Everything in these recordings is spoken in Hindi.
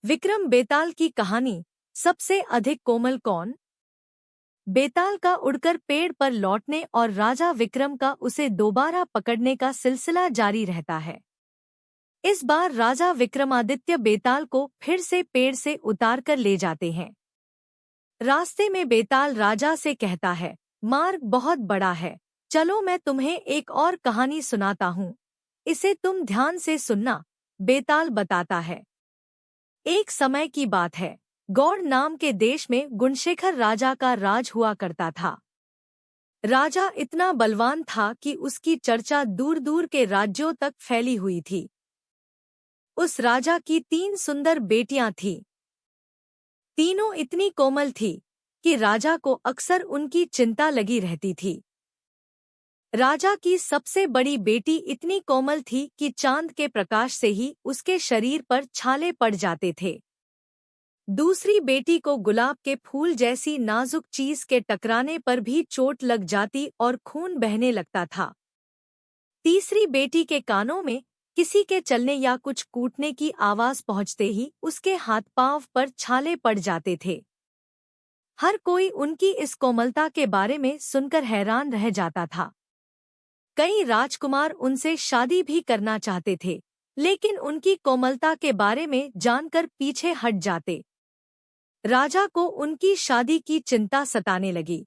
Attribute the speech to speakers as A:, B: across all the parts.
A: विक्रम बेताल की कहानी। सबसे अधिक कोमल कौन? बेताल का उड़कर पेड़ पर लौटने और राजा विक्रम का उसे दोबारा पकड़ने का सिलसिला जारी रहता है। इस बार राजा विक्रमादित्य बेताल को फिर से पेड़ से उतार कर ले जाते हैं। रास्ते में बेताल राजा से कहता है, मार्ग बहुत बड़ा है, चलो मैं तुम्हें एक और कहानी सुनाता हूँ, इसे तुम ध्यान से सुनना। बेताल बताता है। एक समय की बात है, गौड़ नाम के देश में गुणशेखर राजा का राज हुआ करता था। राजा इतना बलवान था कि उसकी चर्चा दूर दूर के राज्यों तक फैली हुई थी। उस राजा की 3 सुंदर बेटियां थीं। तीनों इतनी कोमल थी कि राजा को अक्सर उनकी चिंता लगी रहती थी। राजा की सबसे बड़ी बेटी इतनी कोमल थी कि चांद के प्रकाश से ही उसके शरीर पर छाले पड़ जाते थे। दूसरी बेटी को गुलाब के फूल जैसी नाजुक चीज के टकराने पर भी चोट लग जाती और खून बहने लगता था। तीसरी बेटी के कानों में किसी के चलने या कुछ कूटने की आवाज पहुंचते ही उसके हाथ पांव पर छाले पड़ जाते थे। हर कोई उनकी इस कोमलता के बारे में सुनकर हैरान रह जाता था। कई राजकुमार उनसे शादी भी करना चाहते थे, लेकिन उनकी कोमलता के बारे में जानकर पीछे हट जाते। राजा को उनकी शादी की चिंता सताने लगी।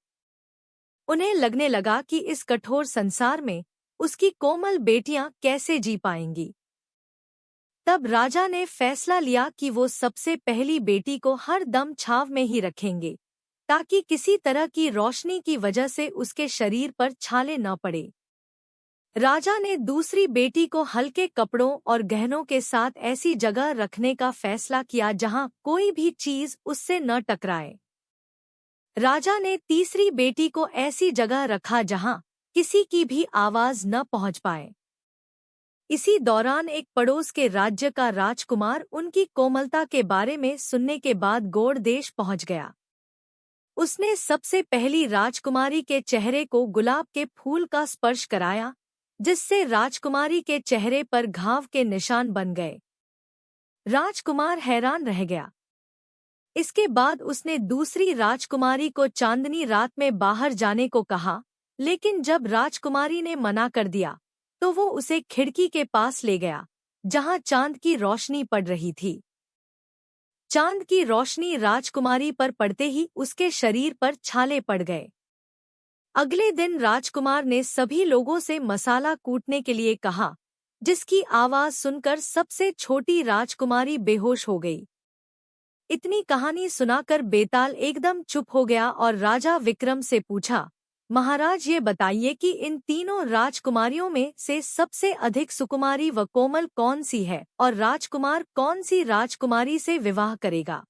A: उन्हें लगने लगा कि इस कठोर संसार में उसकी कोमल बेटियां कैसे जी पाएंगी। तब राजा ने फैसला लिया कि वो सबसे पहली बेटी को हर दम छाव में ही रखेंगे, ताकि किसी तरह की रोशनी की वजह से उसके शरीर पर छाले न पड़े। राजा ने दूसरी बेटी को हल्के कपड़ों और गहनों के साथ ऐसी जगह रखने का फैसला किया जहां कोई भी चीज उससे न टकराए। राजा ने तीसरी बेटी को ऐसी जगह रखा जहां किसी की भी आवाज न पहुंच पाए। इसी दौरान एक पड़ोस के राज्य का राजकुमार उनकी कोमलता के बारे में सुनने के बाद गौड़ देश पहुंच गया। उसने सबसे पहली राजकुमारी के चेहरे को गुलाब के फूल का स्पर्श कराया, जिससे राजकुमारी के चेहरे पर घाव के निशान बन गए। राजकुमार हैरान रह गया। इसके बाद उसने दूसरी राजकुमारी को चांदनी रात में बाहर जाने को कहा, लेकिन जब राजकुमारी ने मना कर दिया तो वो उसे खिड़की के पास ले गया, जहां चांद की रोशनी पड़ रही थी। चांद की रोशनी राजकुमारी पर पड़ते ही उसके शरीर पर छाले पड़ गए। अगले दिन राजकुमार ने सभी लोगों से मसाला कूटने के लिए कहा, जिसकी आवाज सुनकर सबसे छोटी राजकुमारी बेहोश हो गई। इतनी कहानी सुनाकर बेताल एकदम चुप हो गया और राजा विक्रम से पूछा, महाराज ये बताइए कि इन तीनों राजकुमारियों में से सबसे अधिक सुकुमारी व कोमल कौन सी है और राजकुमार कौन सी राजकुमारी से विवाह करेगा?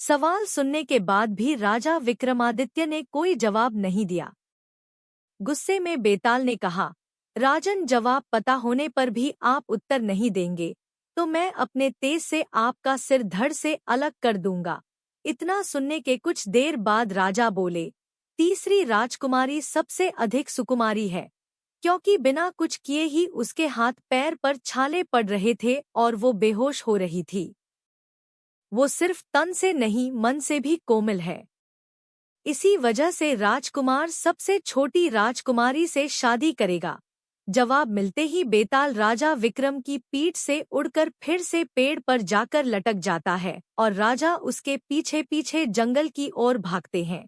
A: सवाल सुनने के बाद भी राजा विक्रमादित्य ने कोई जवाब नहीं दिया। गुस्से में बेताल ने कहा, राजन, जवाब पता होने पर भी आप उत्तर नहीं देंगे तो मैं अपने तेज से आपका सिर धड़ से अलग कर दूंगा। इतना सुनने के कुछ देर बाद राजा बोले, तीसरी राजकुमारी सबसे अधिक सुकुमारी है, क्योंकि बिना कुछ किए ही उसके हाथ पैर पर छाले पड़ रहे थे और वो बेहोश हो रही थी। वो सिर्फ तन से नहीं, मन से भी कोमल है। इसी वजह से राजकुमार सबसे छोटी राजकुमारी से शादी करेगा। जवाब मिलते ही बेताल राजा विक्रम की पीठ से उड़कर फिर से पेड़ पर जाकर लटक जाता है और राजा उसके पीछे पीछे जंगल की ओर भागते हैं।